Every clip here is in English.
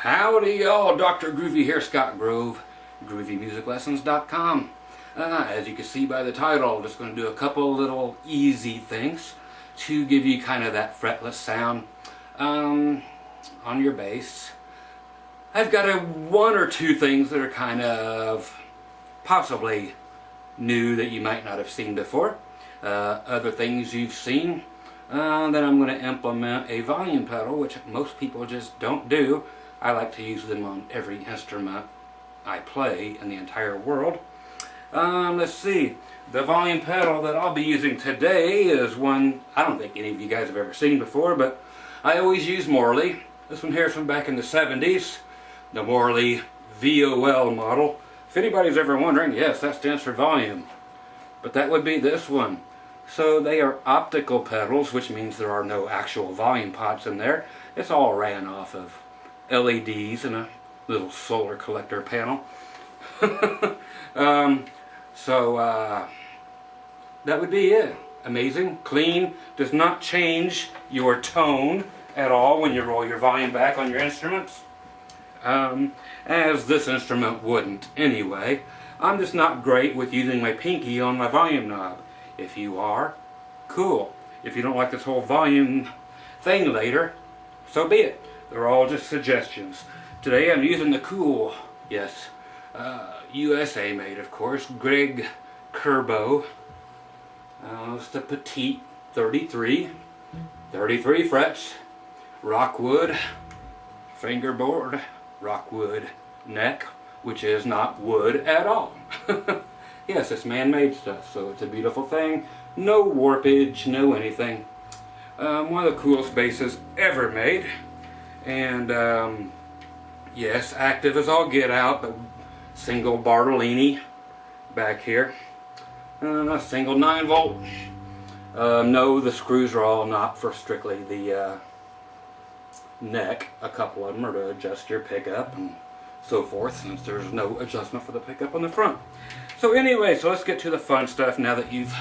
Howdy y'all, Dr. Groovy here, Scott Grove, GroovyMusicLessons.com. As you can see by the title, I'm just going to do a couple little easy things to give you kind of that fretless sound on your bass. I've got one or two things that are kind of possibly new that you might not have seen before. Other things you've seen. Then I'm going to implement a volume pedal, which most people just don't do. I like to use them on every instrument I play in the entire world. Let's see. The volume pedal that I'll be using today is one I don't think any of you guys have ever seen before, but I always use Morley. This one here is from back in the 70s. The Morley VOL model. If anybody's ever wondering, yes, that stands for volume. But that would be this one. So they are optical pedals, which means there are no actual volume pots in there. It's all ran off of LEDs and a little solar collector panel. That would be it. Amazing, clean, does not change your tone at all when you roll your volume back on your instruments. As this instrument wouldn't anyway. I'm just not great with using my pinky on my volume knob. If you are, cool. If you don't like this whole volume thing later, so be it. They're all just suggestions. Today I'm using the cool, yes, USA made of course, Greg Kerbo. It's the Petite 33 frets, Rockwood fingerboard, Rockwood neck, which is not wood at all. Yes, it's man-made stuff, so it's a beautiful thing. No warpage, no anything. One of the coolest basses ever made. And yes, active as all get out, but single Bartolini back here. A single 9-volt. No, the screws are all not for strictly the neck. A couple of them are to adjust your pickup and so forth, since there's no adjustment for the pickup on the front. So anyway, so let's get to the fun stuff now that you've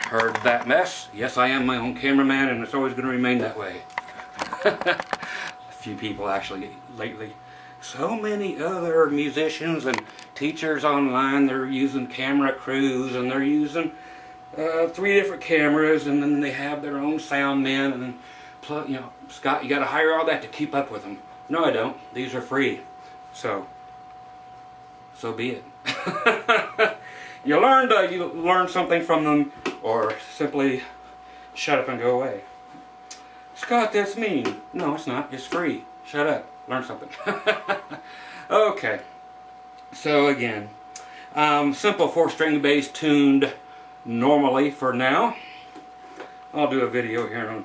heard that mess. Yes, I am my own cameraman, and it's always going to remain that way. A few people actually lately. So many other musicians and teachers online, they're using camera crews, and they're using 3 different cameras, and then they have their own sound men, and then you know, Scott, you got to hire all that to keep up with them. No, I don't. These are free. So be it. You learn something from them, or simply shut up and go away. Scott, that's mean. No, it's not. It's free. Shut up. Learn something. Okay. So again, simple 4-string bass tuned normally for now. I'll do a video here in a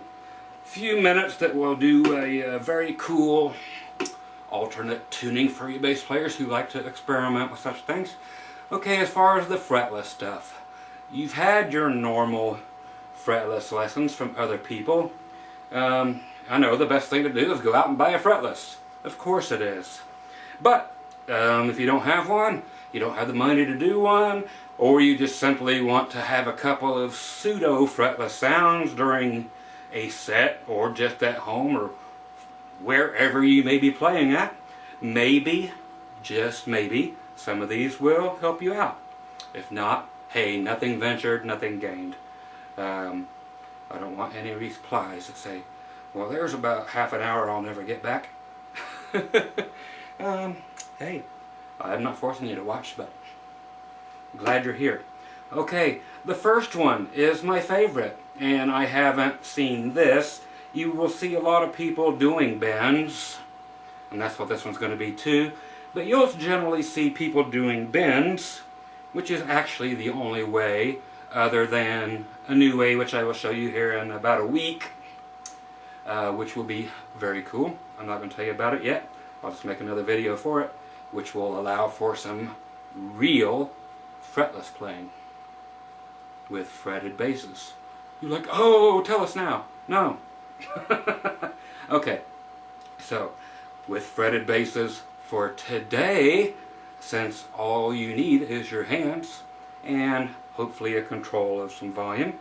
few minutes that will do a very cool alternate tuning for you bass players who like to experiment with such things. Okay, as far as the fretless stuff, you've had your normal fretless lessons from other people. I know the best thing to do is go out and buy a fretless. Of course it is. But if you don't have one, you don't have the money to do one, or you just simply want to have a couple of pseudo fretless sounds during a set, or just at home, or wherever you may be playing at, maybe, just maybe, some of these will help you out. If not, hey, nothing ventured, nothing gained. I don't want any replies that say, well, there's about half an hour I'll never get back. Hey, I'm not forcing you to watch, but I'm glad you're here. Okay, the first one is my favorite, and I haven't seen this. You will see a lot of people doing bends, and that's what this one's going to be too. But you'll generally see people doing bends, which is actually the only way, other than a new way, which I will show you here in about a week, which will be very cool. I'm not going to tell you about it yet. I'll just make another video for it, which will allow for some real fretless playing with fretted basses. You're like, oh, tell us now. No. Okay, so with fretted basses for today, since all you need is your hands and hopefully a control of some volume,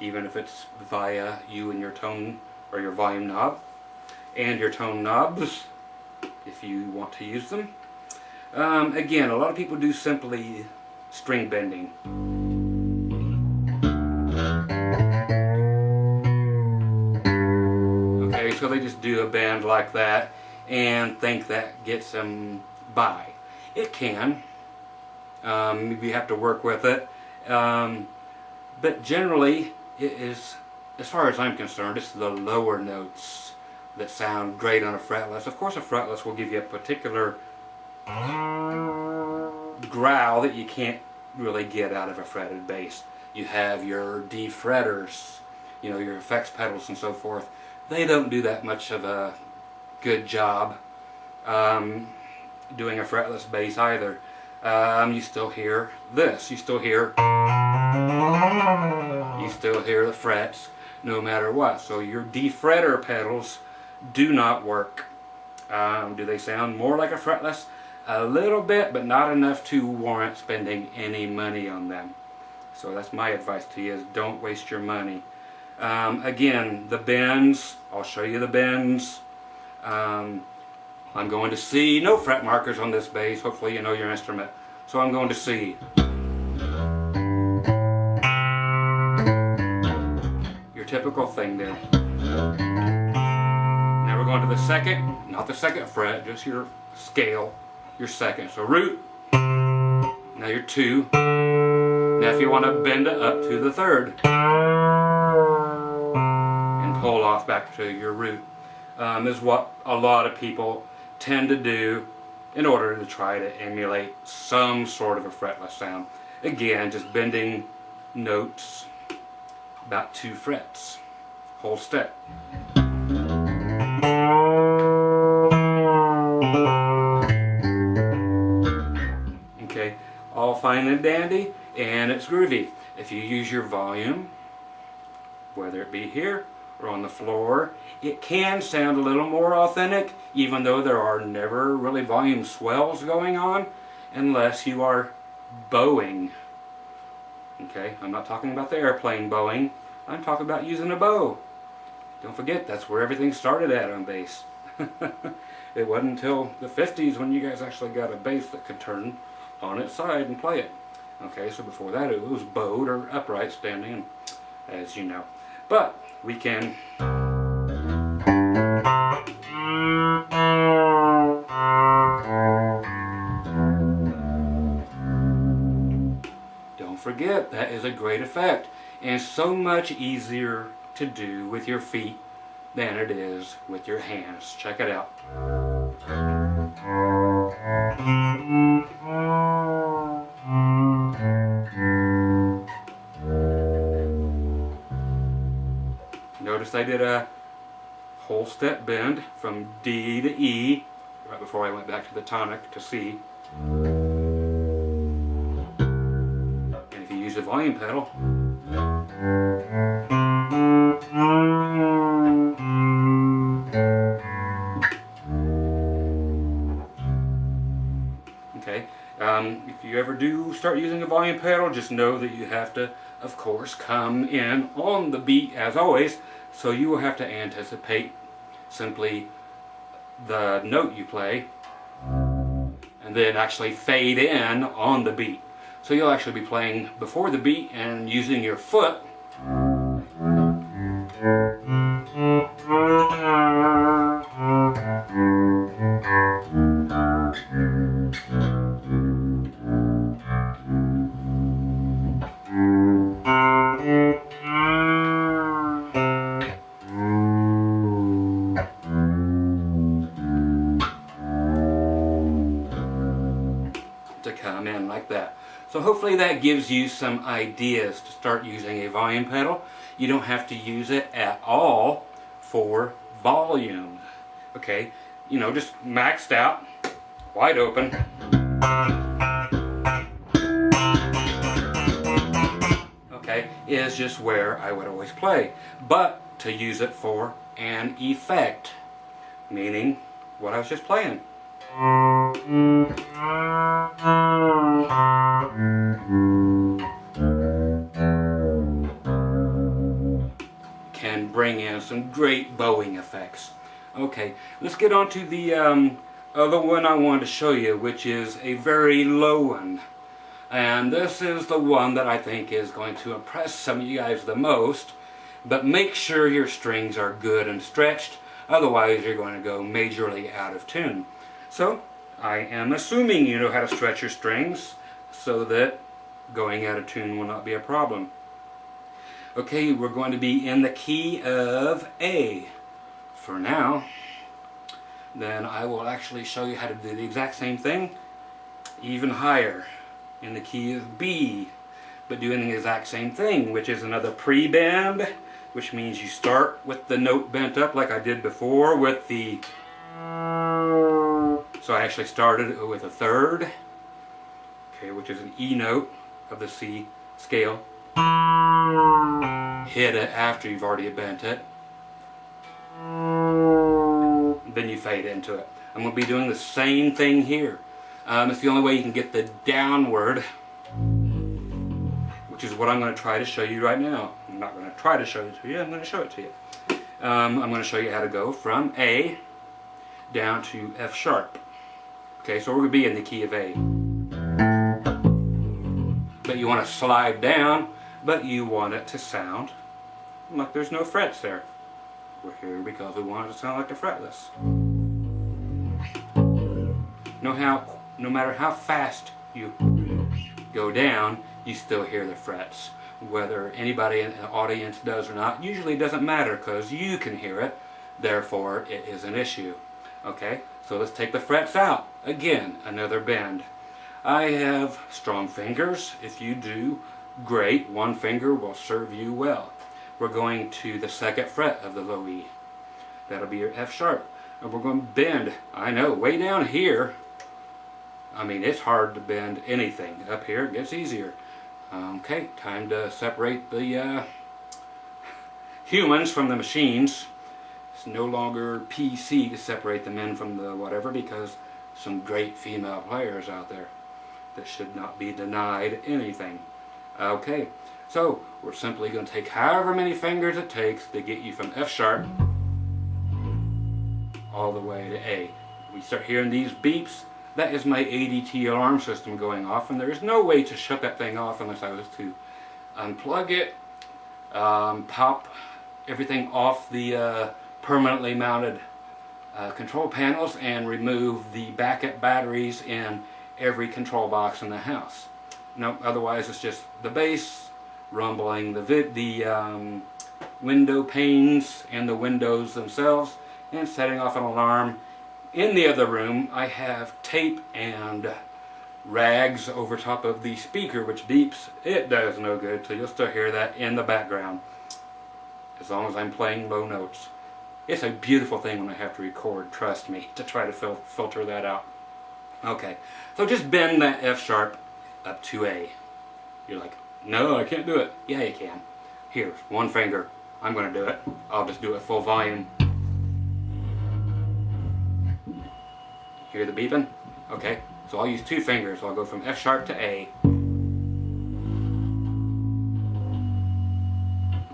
even if it's via you and your tone or your volume knob and your tone knobs, if you want to use them. Again, a lot of people do simply string bending. Okay, so they just do a bend like that and think that gets them by. It can. You have to work with it. But generally, it is, as far as I'm concerned, it's the lower notes that sound great on a fretless. Of course, a fretless will give you a particular growl that you can't really get out of a fretted bass. You have your D fretters, you know, your effects pedals and so forth. They don't do that much of a good job doing a fretless bass either. You still hear this. You still hear the frets no matter what. So your D fretter pedals do not work. Do they sound more like a fretless? A little bit, but not enough to warrant spending any money on them. So that's my advice to you, is don't waste your money. Again, the bends, I'll show you the bends. I'm going to C, no fret markers on this bass, hopefully you know your instrument. So I'm going to C. Your typical thing there. Now we're going to the second, not the second fret, just your scale, your second. So root, now your 2. Now if you want to bend it up to the 3rd and pull off back to your root. Is what a lot of people tend to do in order to try to emulate some sort of a fretless sound. Again, just bending notes about 2 frets, whole step. Okay, all fine and dandy, and it's groovy. If you use your volume, whether it be here or on the floor, it can sound a little more authentic, even though there are never really volume swells going on, unless you are bowing. Okay, I'm not talking about the airplane bowing, I'm talking about using a bow. Don't forget, that's where everything started at on bass. It wasn't until the 50s when you guys actually got a bass that could turn on its side and play it. Okay, so before that it was bowed or upright standing, as you know. But we can don't forget, that is a great effect, and so much easier to do with your feet than it is with your hands. Check it out. Notice I did a whole step bend from D to E right before I went back to the tonic to C. And if you use the volume pedal, okay, if you ever do start using a volume pedal, just know that you have to, of course, come in on the beat as always. So you will have to anticipate simply the note you play and then actually fade in on the beat. So you'll actually be playing before the beat and using your foot to come in like that. So hopefully that gives you some ideas to start using a volume pedal. You don't have to use it at all for volume. Okay, you know, just maxed out, wide open. Okay, is just where I would always play. But to use it for an effect, meaning what I was just playing. Can bring in some great bowing effects. Okay, let's get on to the other one I wanted to show you, which is a very low one. And this is the one that I think is going to impress some of you guys the most. But make sure your strings are good and stretched, otherwise you're going to go majorly out of tune. So, I am assuming you know how to stretch your strings so that going out of tune will not be a problem. Okay, we're going to be in the key of A for now. Then I will actually show you how to do the exact same thing, even higher, in the key of B, but doing the exact same thing, which is another pre-bend, which means you start with the note bent up like I did before with the... So I actually started with a third, okay, which is an E note of the C scale. Hit it after you've already bent it. Then you fade into it. I'm going to be doing the same thing here. It's the only way you can get the downward, which is what I'm going to try to show you right now. I'm not going to try to show it to you, I'm going to show it to you. I'm going to show you how to go from A down to F sharp. Okay, so we're going to be in the key of A. But you want to slide down, but you want it to sound like there's no frets there. We're here because we want it to sound like the fretless. No matter how fast you go down, you still hear the frets. Whether anybody in the audience does or not, usually doesn't matter because you can hear it, therefore it is an issue. Okay, so let's take the frets out. Again, another bend. I have strong fingers. If you do, great. One finger will serve you well. We're going to the second fret of the low E. That'll be your F sharp. And we're going to bend. I know, way down here, I mean, it's hard to bend anything. Up here, it gets easier. Okay, time to separate the humans from the machines. It's no longer PC to separate the men from the whatever, because some great female players out there that should not be denied anything. Okay, so we're simply going to take however many fingers it takes to get you from F sharp all the way to A. We start hearing these beeps. That is my ADT alarm system going off, and there is no way to shut that thing off unless I was to unplug it, pop everything off the permanently mounted control panels, and remove the backup batteries in every control box in the house. No, otherwise it's just the bass rumbling, the window panes and the windows themselves, and setting off an alarm. In the other room, I have tape and rags over top of the speaker which beeps. It does no good, so you'll still hear that in the background as long as I'm playing low notes. It's a beautiful thing when I have to record, trust me, to try to filter that out. Okay, so just bend that F sharp up to A. You're like, no, I can't do it. Yeah, you can. Here's one finger. I'm going to do it. I'll just do it full volume. Hear the beeping? Okay, so I'll use two fingers. I'll go from F sharp to A.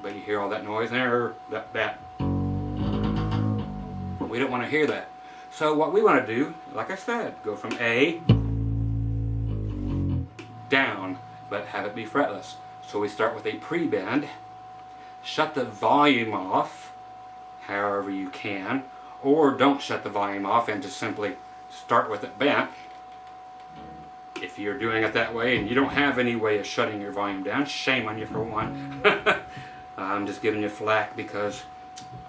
But you hear all that noise there? That. We don't want to hear that. So what we want to do, like I said, go from A down, but have it be fretless. So we start with a pre-bend, shut the volume off however you can, or don't shut the volume off and just simply start with it bent. If you're doing it that way and you don't have any way of shutting your volume down, shame on you for one. I'm just giving you flack because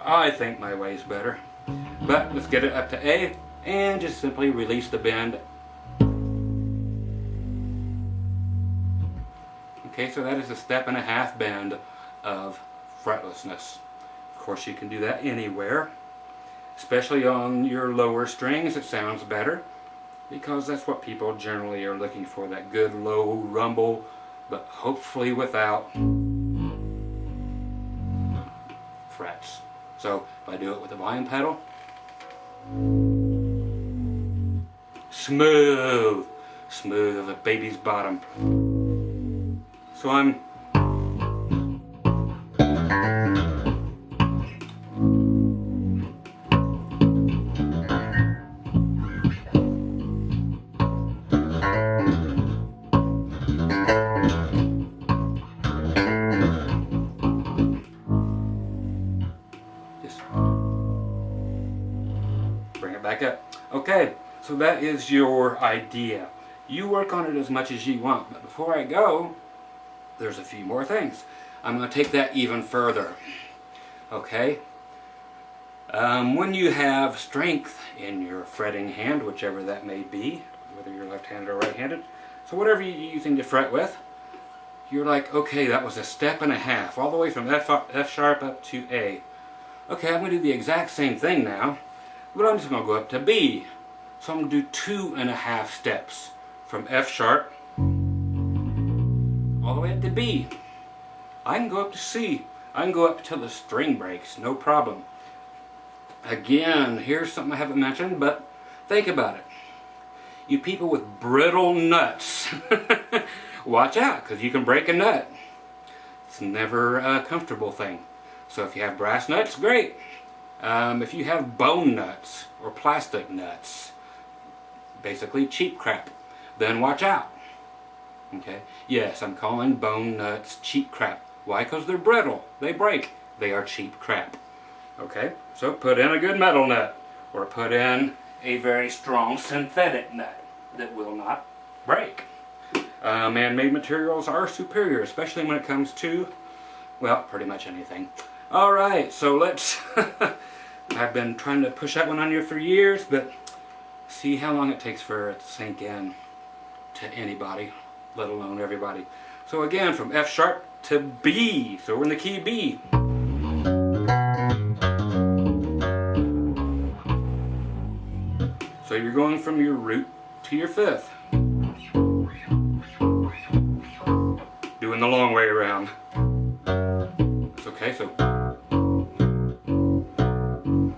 I think my way is better. But let's get it up to A and just simply release the bend. Okay, so that is a 1.5 bend of fretlessness. Of course, you can do that anywhere, especially on your lower strings. It sounds better because that's what people generally are looking for, that good low rumble, but hopefully without frets. So if I do it with the volume pedal, smooth as a baby's bottom. So I'm Bring it back up. Okay, so that is your idea. You work on it as much as you want, but before I go, there's a few more things. I'm going to take that even further. Okay? When you have strength in your fretting hand, whichever that may be, whether you're left-handed or right-handed, so whatever you're using to fret with, you're like, okay, that was a step and a half, all the way from F sharp up to A. Okay, I'm going to do the exact same thing now, but I'm just going to go up to B. So I'm going to do 2.5 steps from F sharp all the way up to B. I can go up to C. I can go up till the string breaks, no problem. Again, here's something I haven't mentioned, but think about it. You people with brittle nuts, watch out, because you can break a nut. It's never a comfortable thing. So if you have brass nuts, great. If you have bone nuts or plastic nuts, basically cheap crap, then watch out. Okay? Yes, I'm calling bone nuts cheap crap. Why? Because they're brittle. They break. They are cheap crap. Okay? So put in a good metal nut, or put in a very strong synthetic nut that will not break. Man-made materials are superior, especially when it comes to, well, pretty much anything. Alright, so let's, I've been trying to push that one on you for years, but see how long it takes for it to sink in to anybody, let alone everybody. So again, from F sharp to B, so we're in the key B. So you're going from your root to your fifth. Doing the long way around. It's okay, so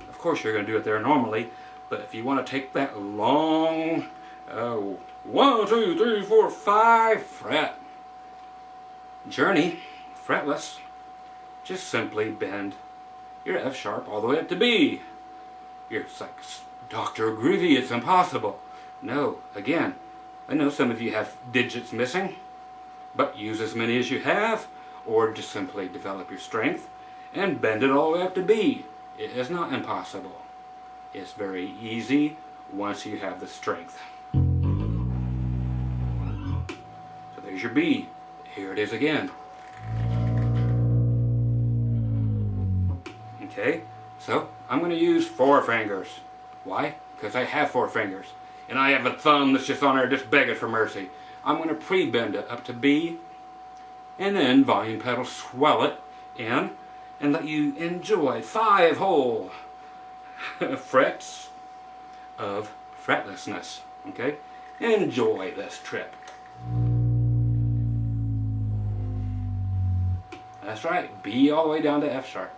of course you're going to do it there normally, but if you want to take that long 1, 2, 3, 4, 5 fret journey, fretless, just simply bend your F sharp all the way up to B. You're like, Dr. Groovy, it's impossible. No, again, I know some of you have digits missing, but use as many as you have, or just simply develop your strength and bend it all the way up to B. It is not impossible. It's very easy once you have the strength. So there's your B. Here it is again. Okay, so I'm going to use 4 fingers. Why? Because I have 4 fingers. And I have a thumb that's just on there just begging for mercy. I'm going to pre-bend it up to B, and then volume pedal swell it in, and let you enjoy 5 whole frets of fretlessness. Okay? Enjoy this trip. That's right, B all the way down to F sharp.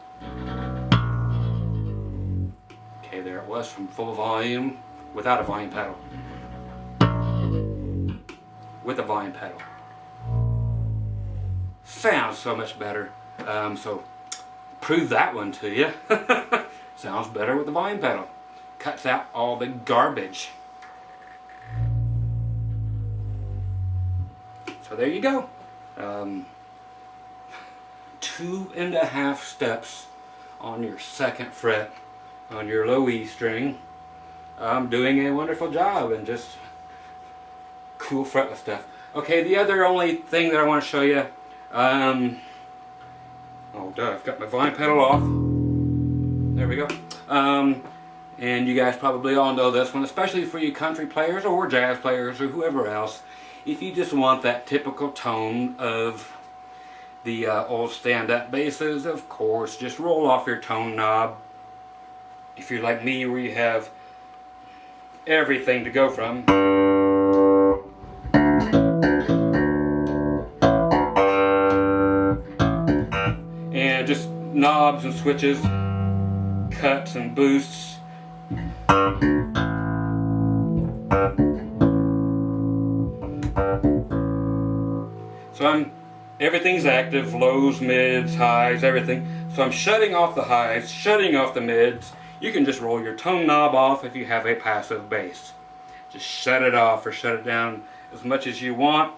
Okay, there it was from full volume without a volume pedal. With a volume pedal. Sounds so much better. So prove that one to you. Sounds better with the volume pedal. Cuts out all the garbage. So there you go. 2.5 steps on your 2nd fret on your low E string. I'm doing a wonderful job and just cool fretless stuff. Okay, the other only thing that I want to show you, oh duh, I've got my volume pedal off. There we go. And you guys probably all know this one, especially for you country players or jazz players or whoever else. If you just want that typical tone of the old stand-up basses, of course, just roll off your tone knob. If you're like me, where you have everything to go from. And just knobs and switches, cuts and boosts. So everything's active, lows, mids, highs, everything. So I'm shutting off the highs, shutting off the mids. You can just roll your tone knob off if you have a passive bass. Just shut it off or shut it down as much as you want.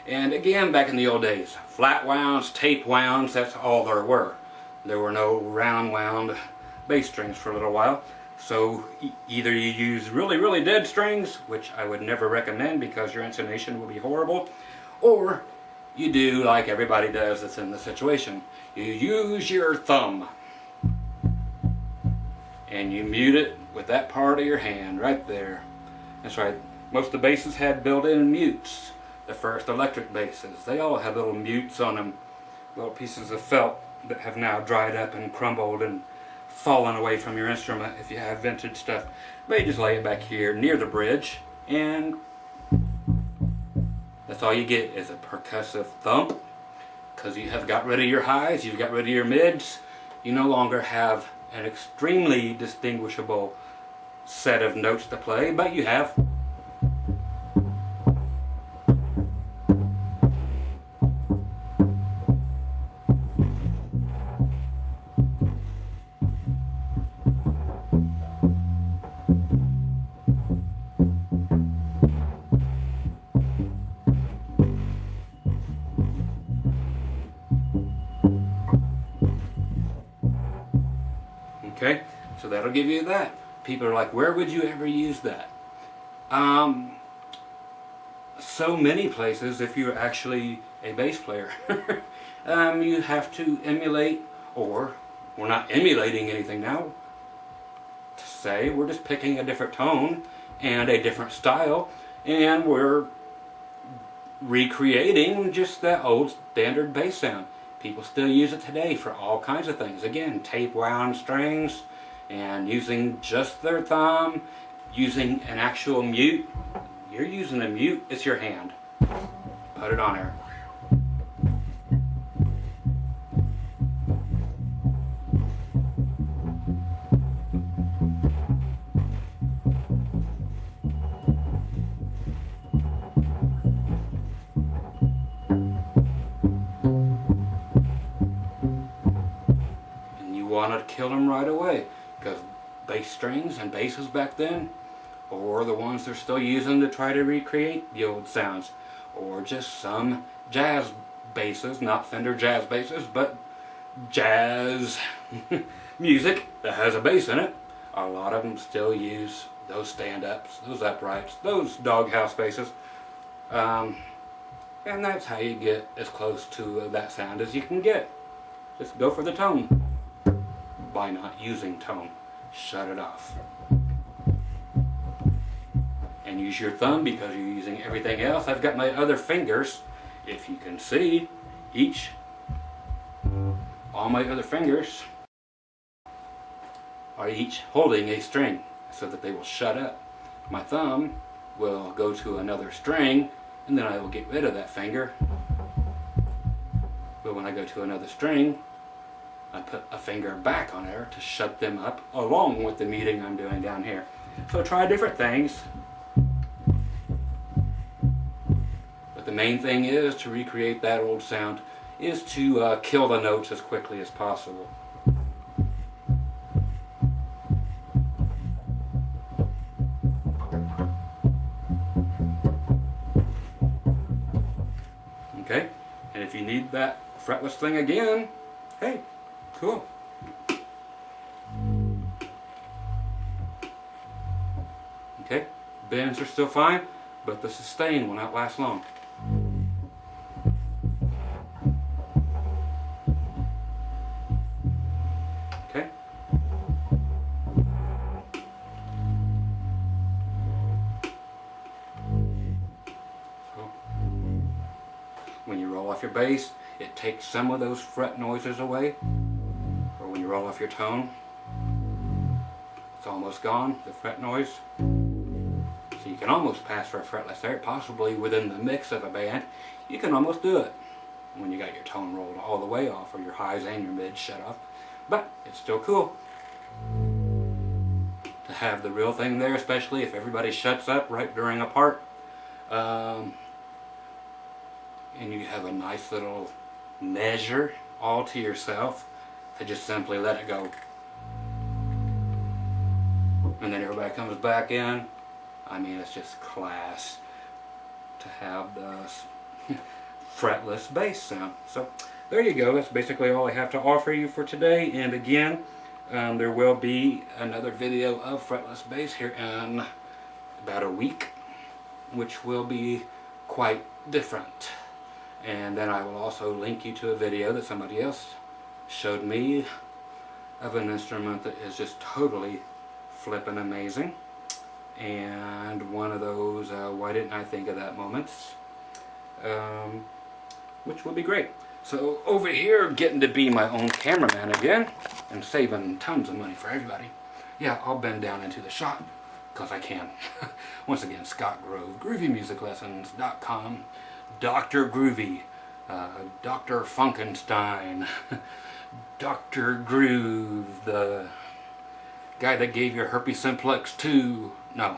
And again, back in the old days, flat wounds, tape wounds, that's all there were. There were no round wound bass strings for a little while. So either you use really dead strings, which I would never recommend because your intonation will be horrible, or you do like everybody does that's in the situation. You use your thumb and you mute it with that part of your hand right there. That's right. Most of the basses had built-in mutes. The first electric basses, they all had little mutes on them, little pieces of felt that have now dried up and crumbled and fallen away from your instrument if you have vintage stuff. But you just lay it back here near the bridge, and that's all you get is a percussive thump, because you have got rid of your highs, you've got rid of your mids. You no longer have an extremely distinguishable set of notes to play, but you have okay, so that'll give you that. People are like, where would you ever use that? So many places if you're actually a bass player. You have to emulate, or we're not emulating anything now. To say, we're just picking a different tone and a different style, and we're recreating just that old standard bass sound. People still use it today for all kinds of things. Again, tape wound strings, and using just their thumb, using an actual mute. You're using a mute, it's your hand. Put it on there. Want to kill them right away, because bass strings and basses back then, or the ones they're still using to try to recreate the old sounds, or just some jazz basses, not Fender jazz basses, but jazz music that has a bass in it. A lot of them still use those stand-ups, those uprights, those doghouse basses, and that's how you get as close to that sound as you can get. Just go for the tone. By not using tone, shut it off. And use your thumb because you're using everything else. I've got my other fingers, if you can see, all my other fingers are each holding a string so that they will shut up. My thumb will go to another string, and then I will get rid of that finger. But when I go to another string, I put a finger back on there to shut them up along with the muting I'm doing down here. So try different things. But the main thing is to recreate that old sound is to kill the notes as quickly as possible. Okay, and if you need that fretless thing again, hey, cool. Okay, bends are still fine, but the sustain will not last long. Okay. So, when you roll off your bass, it takes some of those fret noises away. Or when you roll off your tone, it's almost gone, the fret noise. So you can almost pass for a fretless there, possibly within the mix of a band. You can almost do it when you got your tone rolled all the way off, or your highs and your mids shut off. But it's still cool to have the real thing there, especially if everybody shuts up right during a part. And you have a nice little measure all to yourself to just simply let it go. And then everybody comes back in. I mean, it's just class to have the fretless bass sound. So there you go. That's basically all I have to offer you for today. And again, There will be another video of fretless bass here in about a week, which will be quite different. And then I will also link you to a video that somebody else showed me of an instrument that is just totally flippin' amazing. And one of those why didn't I think of that moments, which will be great. So over here, getting to be my own cameraman again and saving tons of money for everybody. Yeah, I'll bend down into the shot because I can. Once again, Scott Grove, GroovyMusicLessons.com, Dr. Groovy, Dr. Funkenstein, Dr. Groove, the guy that gave you herpes simplex 2. No,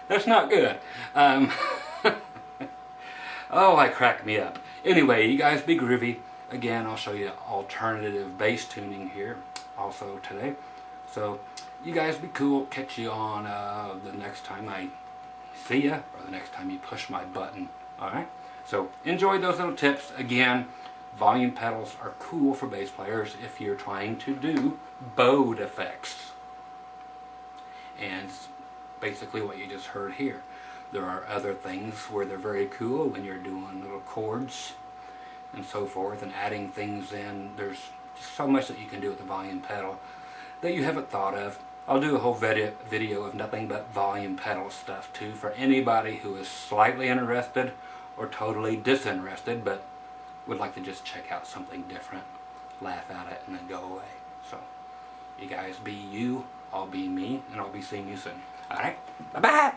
that's not good. Oh, I crack me up. Anyway, you guys be groovy. Again, I'll show you alternative bass tuning here also today. So, you guys be cool. Catch you on the next time I see ya, or the next time you push my button. Alright? So, enjoy those little tips. Again, volume pedals are cool for bass players if you're trying to do bowed effects. And basically what you just heard here. There are other things where they're very cool when you're doing little chords and so forth and adding things in. There's just so much that you can do with the volume pedal that you haven't thought of. I'll do a whole video of nothing but volume pedal stuff too for anybody who is slightly interested or totally disinterested but would like to just check out something different, laugh at it, and then go away. So, you guys be you, I'll be me, and I'll be seeing you soon. Alright? Bye-bye!